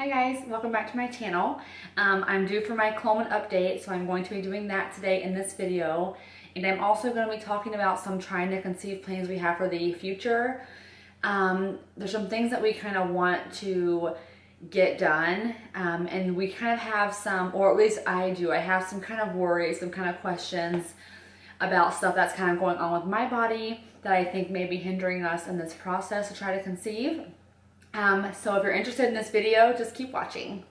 Hi guys, welcome back to my channel. I'm due for my Clomid update, so I'm going to be doing that today in this video. And I'm also going to be talking about some trying to conceive plans we have for the future. There's some things that we kind of want to get done, and we kind of have some, or at least I do, I have some kind of worries, some kind of questions about stuff that's kind of going on with my body that I think may be hindering us in this process to try to conceive. So if you're interested in this video, just keep watching.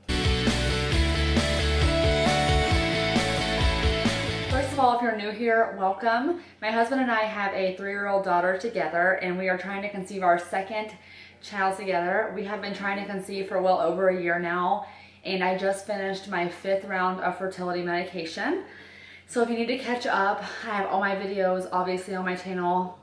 First of all, if you're new here, welcome. My husband and I have a 3-year-old daughter together, and we are trying to conceive our second child together. We have been trying to conceive for well over a year now, and I just finished my 5th round of fertility medication. So if you need to catch up, I have all my videos obviously on my channel.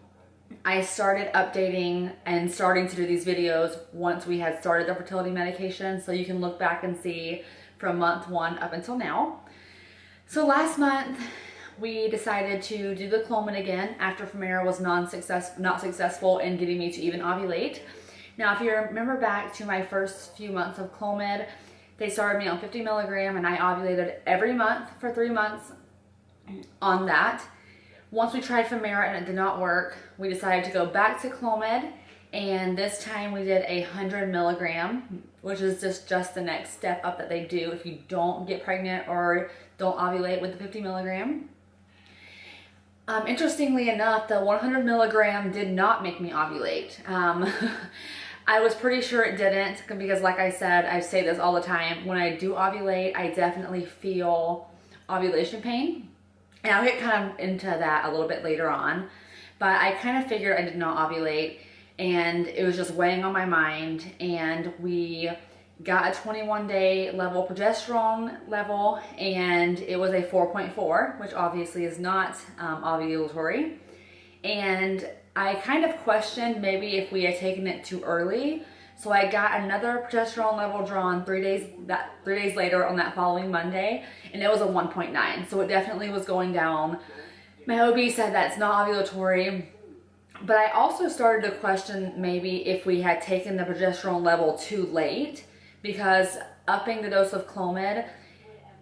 I started updating and starting to do these videos once we had started the fertility medication, so you can look back and see from month 1 up until now. So last month we decided to do the Clomid again after Femera was not successful in getting me to even ovulate. Now if you remember back to my first few months of Clomid, they started me on 50 milligram and I ovulated every month for 3 months on that. Once we tried Femera and it did not work, we decided to go back to Clomid, and this time we did 100 milligram, which is just the next step up that they do if you don't get pregnant or don't ovulate with the 50 milligram. Interestingly enough, the 100 milligram did not make me ovulate. I was pretty sure it didn't, because like I said, I say this all the time, when I do ovulate, I definitely feel ovulation pain. And I'll get kind of into that a little bit later on, but I kind of figured I did not ovulate, and it was just weighing on my mind, and we got a 21-day level progesterone level, and it was a 4.4, which obviously is not ovulatory. And I kind of questioned maybe if we had taken it too early. So I got another progesterone level drawn 3 days later on that following Monday, and it was a 1.9. So it definitely was going down. My OB said that's not ovulatory, but I also started to question maybe if we had taken the progesterone level too late, because upping the dose of Clomid,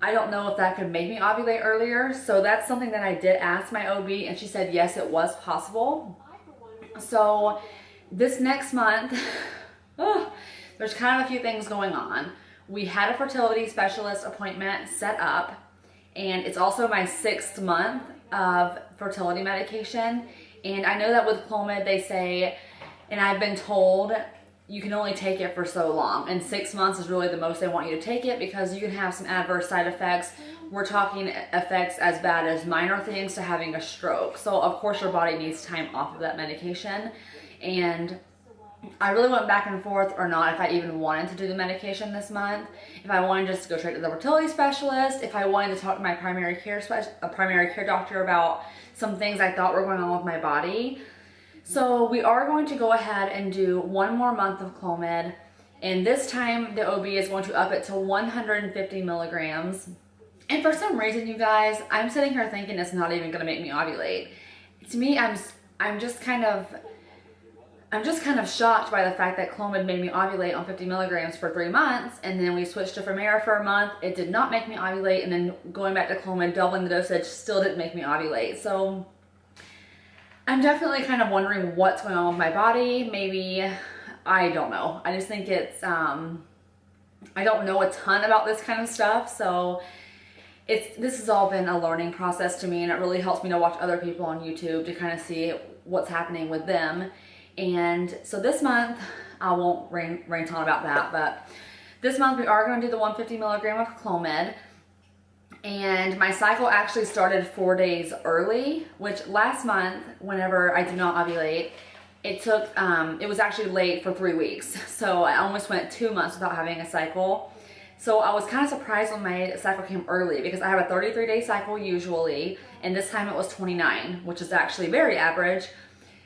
I don't know if that could make me ovulate earlier. So that's something that I did ask my OB, and she said yes, it was possible. So this next month, there's kind of a few things going on. We had a fertility specialist appointment set up, and it's also my 6th month of fertility medication. And I know that with Clomid they say, and I've been told, you can only take it for so long, and 6 months is really the most they want you to take it, because you can have some adverse side effects. We're talking effects as bad as minor things to having a stroke. So of course your body needs time off of that medication. And I really went back and forth or not if I even wanted to do the medication this month, if I wanted just to go straight to the fertility specialist, if I wanted to talk to my primary care doctor about some things I thought were going on with my body. So we are going to go ahead and do 1 more month of Clomid, and this time the OB is going to up it to 150 milligrams. And for some reason, you guys, I'm sitting here thinking it's not even going to make me ovulate. To me, I'm just kind of shocked by the fact that Clomid made me ovulate on 50 milligrams for 3 months, and then we switched to Femera for a month. It did not make me ovulate, and then going back to Clomid, doubling the dosage, still didn't make me ovulate. So I'm definitely kind of wondering what's going on with my body. Maybe, I don't know. I just think it's, I don't know a ton about this kind of stuff, so this has all been a learning process to me, and it really helps me to watch other people on YouTube to kind of see what's happening with them. And so this month, I won't rant on about that, but this month we are going to do the 150 milligram of Clomid. And my cycle actually started 4 days early, which last month, whenever I did not ovulate, it took, it was actually late for 3 weeks. So I almost went 2 months without having a cycle. So I was kind of surprised when my cycle came early, because I have a 33-day cycle usually, and this time it was 29, which is actually very average.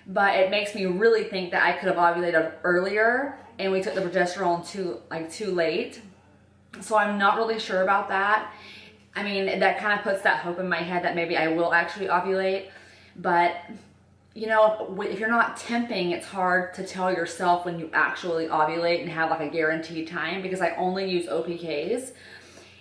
But it makes me really think that I could have ovulated earlier, and we took the progesterone too late. So I'm not really sure about that. I mean, that kind of puts that hope in my head that maybe I will actually ovulate, but you know, if you're not temping, it's hard to tell yourself when you actually ovulate and have like a guaranteed time, because I only use OPKs.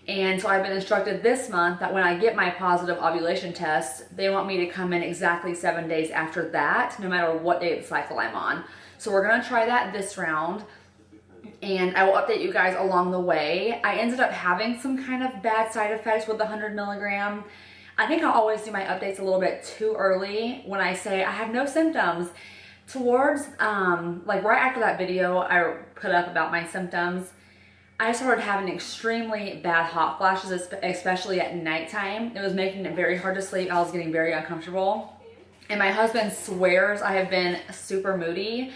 And so I've been instructed this month that when I get my positive ovulation test, they want me to come in exactly 7 days after that, no matter what day of the cycle I'm on. So we're gonna try that this round, and I will update you guys along the way. I ended up having some kind of bad side effects with the 100 milligram. I think I'll always do my updates a little bit too early when I say I have no symptoms. Towards, like right after that video I put up about my symptoms, I started having extremely bad hot flashes, especially at nighttime. It was making it very hard to sleep. I was getting very uncomfortable. And my husband swears I have been super moody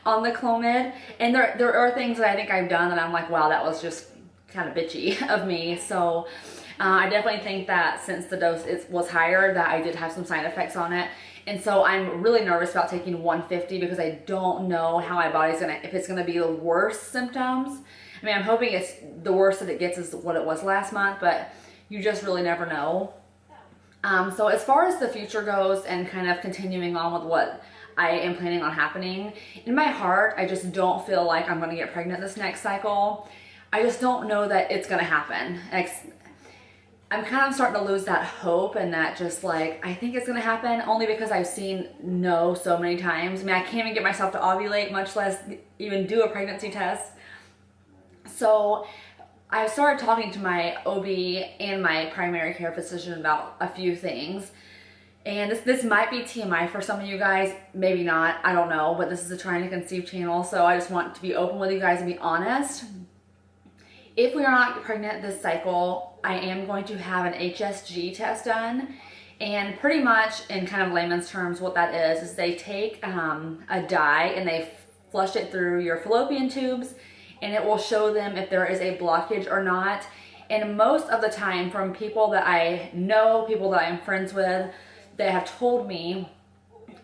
on the Clomid. And there are things that I think I've done that I'm like, wow, that was just kind of bitchy of me. So I definitely think that since the dose was higher, that I did have some side effects on it. And so I'm really nervous about taking 150 because I don't know how my body's gonna, if it's gonna be the worst symptoms. I mean, I'm hoping it's the worst that it gets is what it was last month, but you just really never know. So as far as the future goes and kind of continuing on with what I am planning on happening, in my heart, I just don't feel like I'm gonna get pregnant this next cycle. I just don't know that it's gonna happen. I'm kind of starting to lose that hope, and that just like, I think it's gonna happen only because I've seen no so many times. I mean, I can't even get myself to ovulate, much less even do a pregnancy test. So I started talking to my OB and my primary care physician about a few things. And this might be TMI for some of you guys, maybe not, I don't know, but this is a Trying to Conceive channel, so I just want to be open with you guys and be honest. If we are not pregnant this cycle, I am going to have an HSG test done. And pretty much in kind of layman's terms, what that is they take a dye and they flush it through your fallopian tubes, and it will show them if there is a blockage or not. And most of the time, from people that I know, people that I'm friends with, that have told me,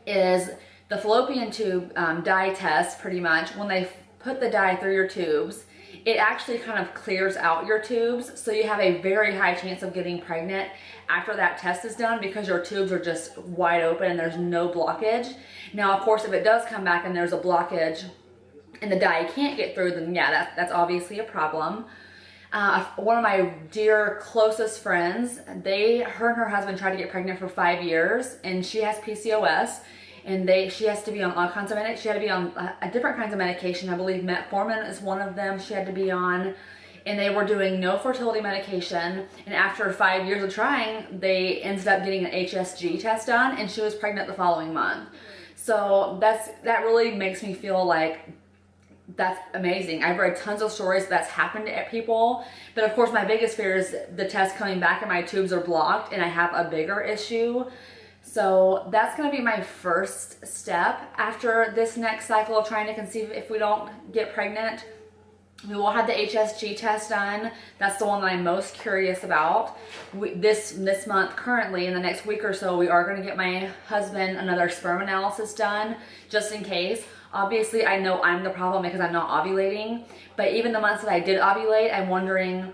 is the fallopian tube dye test, pretty much, when they put the dye through your tubes, it actually kind of clears out your tubes, so you have a very high chance of getting pregnant after that test is done, because your tubes are just wide open and there's no blockage. Now, of course, if it does come back and there's a blockage and the dye can't get through, then yeah, that's obviously a problem. One of my dear closest friends, her and her husband tried to get pregnant for 5 years, and she has PCOS, and she has to be on all kinds of medication. She had to be on different kinds of medication. I believe metformin is one of them she had to be on, and they were doing no fertility medication. And after 5 years of trying, they ended up getting an HSG test done, and she was pregnant the following month. So that really makes me feel like that's amazing. I've read tons of stories that's happened to people, but of course my biggest fear is the test coming back and my tubes are blocked and I have a bigger issue. So that's going to be my first step after this next cycle of trying to conceive. If we don't get pregnant, we will have the HSG test done. That's the one that I'm most curious about. This month, currently, in the next week or so, we are going to get my husband another sperm analysis done, just in case. Obviously, I know I'm the problem because I'm not ovulating, but even the months that I did ovulate, I'm wondering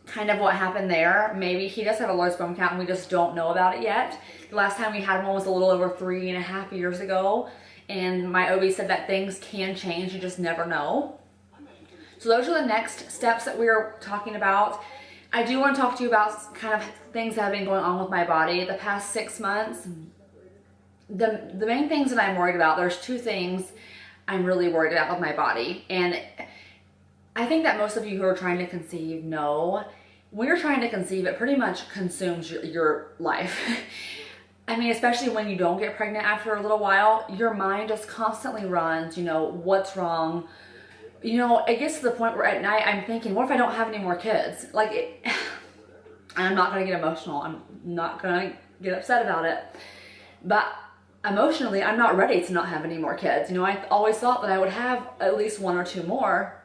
kind of what happened there. Maybe he does have a low sperm count and we just don't know about it yet. The last time we had one was a little over 3.5 years ago, and my OB said that things can change, you just never know. So those are the next steps that we are talking about. I do want to talk to you about kind of things that have been going on with my body the past 6 months. The main things that I'm worried about, there's 2 things I'm really worried about with my body. And I think that most of you who are trying to conceive know, when you're trying to conceive, it pretty much consumes your life. I mean, especially when you don't get pregnant after a little while, your mind just constantly runs, what's wrong? It gets to the point where at night I'm thinking, what if I don't have any more kids? I'm not going to get emotional. I'm not going to get upset about it. But emotionally, I'm not ready to not have any more kids. I always thought that I would have at least 1 or 2 more.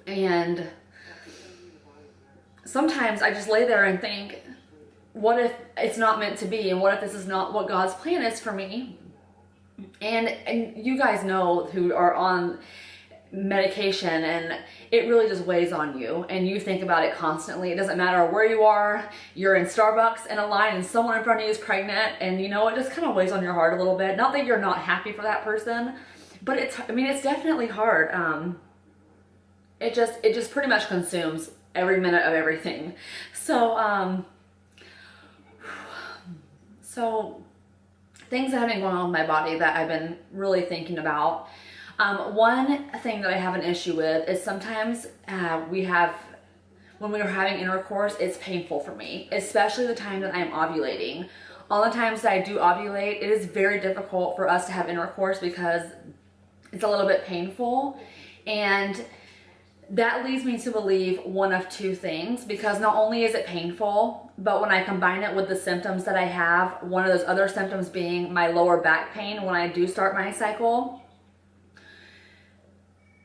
And sometimes I just lay there and think, what if it's not meant to be? And what if this is not what God's plan is for me? And you guys know who are on medication, and it really just weighs on you and you think about it constantly. It doesn't matter where you are, you're in Starbucks in a line and someone in front of you is pregnant, and you know, it just kind of weighs on your heart a little bit. Not that you're not happy for that person, but it's definitely hard. It just pretty much consumes every minute of everything. So things that have been going on with my body that I've been really thinking about. One thing that I have an issue with is sometimes when we are having intercourse, it's painful for me, especially the time that I'm ovulating. All the times that I do ovulate, it is very difficult for us to have intercourse because it's a little bit painful. And that leads me to believe one of two things, because not only is it painful, but when I combine it with the symptoms that I have, one of those other symptoms being my lower back pain when I do start my cycle,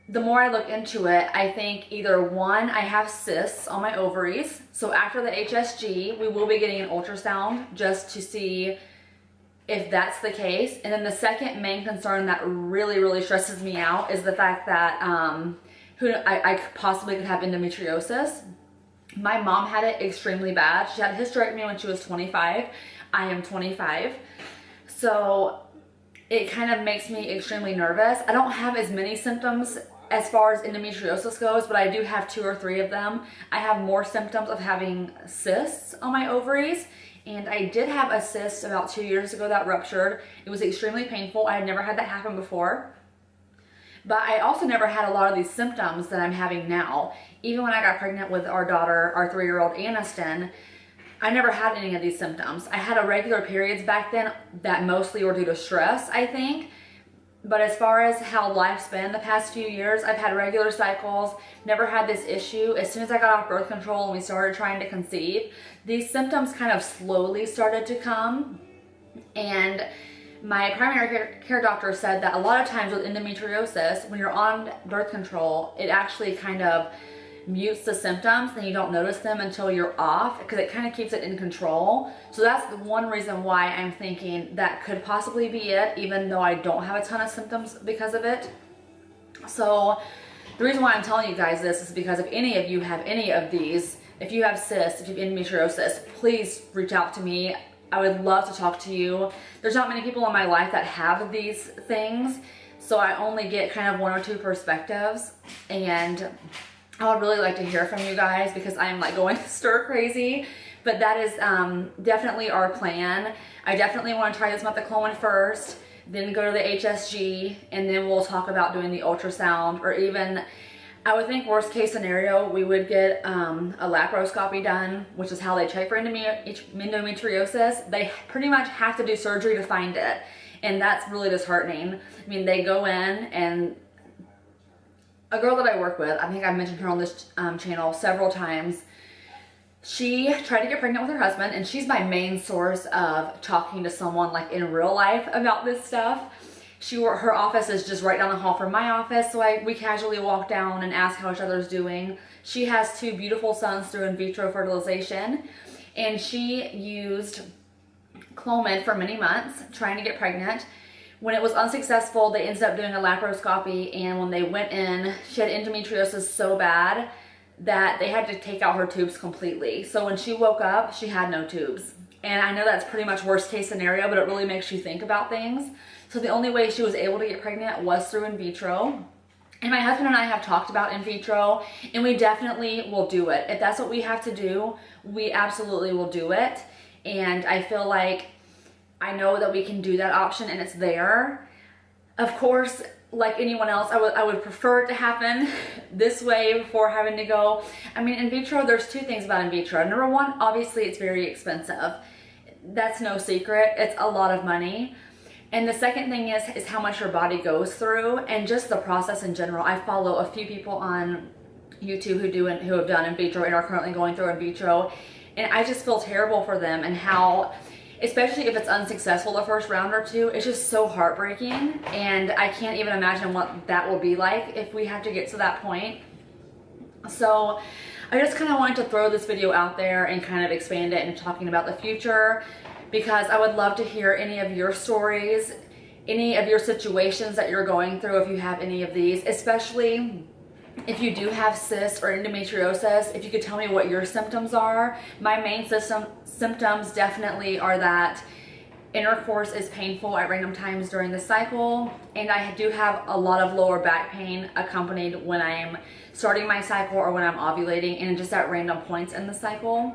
the more I look into it, I think either one, I have cysts on my ovaries. So after the HSG, we will be getting an ultrasound just to see if that's the case. And then the second main concern that really, really stresses me out is the fact that I possibly could have endometriosis. My mom had it extremely bad. She had a hysterectomy when she was 25. I am 25. So it kind of makes me extremely nervous. I don't have as many symptoms as far as endometriosis goes, but I do have 2 or 3 of them. I have more symptoms of having cysts on my ovaries, and I did have a cyst about 2 years ago that ruptured. It was extremely painful. I had never had that happen before. But I also never had a lot of these symptoms that I'm having now. Even when I got pregnant with our daughter, our 3-year-old Aniston, I never had any of these symptoms. I had irregular periods back then that mostly were due to stress, I think. But as far as how life's been the past few years, I've had regular cycles, never had this issue. As soon as I got off birth control and we started trying to conceive, these symptoms kind of slowly started to come. And my primary care doctor said that a lot of times with endometriosis, when you're on birth control, it actually kind of mutes the symptoms and you don't notice them until you're off, because it kind of keeps it in control. So that's the one reason why I'm thinking that could possibly be it, even though I don't have a ton of symptoms because of it. So the reason why I'm telling you guys this is because if any of you have any of these, if you have cysts, if you have endometriosis, please reach out to me. I would love to talk to you. There's not many people in my life that have these things, so I only get kind of 1 or 2 perspectives, and I would really like to hear from you guys because I'm like going stir crazy. But that is definitely our plan. I definitely want to try this with the Clomid first, then go to the HSG, and then we'll talk about doing the ultrasound, or even, I would think worst case scenario, we would get a laparoscopy done, which is how they check for endometriosis. They pretty much have to do surgery to find it, and that's really disheartening. I mean, they go in, and a girl that I work with, I think I've mentioned her on this channel several times, she tried to get pregnant with her husband, and she's my main source of talking to someone like in real life about this stuff. Her office is just right down the hall from my office, so we casually walk down and ask how each other's doing. She has 2 beautiful sons through in vitro fertilization, and she used Clomid for many months trying to get pregnant. When it was unsuccessful, they ended up doing a laparoscopy, and when they went in, she had endometriosis so bad that they had to take out her tubes completely. So when she woke up, she had no tubes. And I know that's pretty much worst case scenario, but it really makes you think about things. So the only way she was able to get pregnant was through in vitro. And my husband and I have talked about in vitro, and we definitely will do it. If that's what we have to do, we absolutely will do it. And I feel like I know that we can do that option, and it's there. Of course, like anyone else, I would prefer it to happen this way before having to go. I mean, in vitro, there's 2 things about in vitro. Number one, obviously it's very expensive. That's no secret. It's a lot of money. And the second thing is how much your body goes through, and just the process in general. I follow a few people on YouTube who have done in vitro and are currently going through in vitro, and I just feel terrible for them, and how, especially if it's unsuccessful the first round or 2, it's just so heartbreaking, and I can't even imagine what that will be like if we have to get to that point. So I just kind of wanted to throw this video out there and kind of expand it and talking about the future, because I would love to hear any of your stories. any of your situations that you're going through, if you have any of these, especially if you do have cysts or endometriosis, if you could tell me what your symptoms are. My main symptoms definitely are that intercourse is painful at random times during the cycle, and I do have a lot of lower back pain accompanied when I am starting my cycle or when I'm ovulating, and just at random points in the cycle.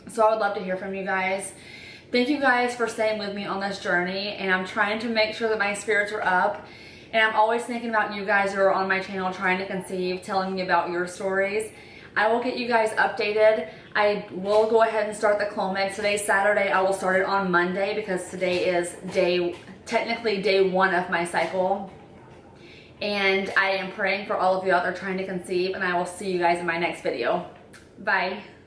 So I would love to hear from you guys. Thank you guys for staying with me on this journey, and I'm trying to make sure that my spirits are up, and I'm always thinking about you guys who are on my channel trying to conceive, telling me about your stories. I will get you guys updated. I will go ahead and start the Clomid. Today's Saturday. I will start it on Monday because today is technically day 1 of my cycle. And I am praying for all of you out there trying to conceive, and I will see you guys in my next video. Bye.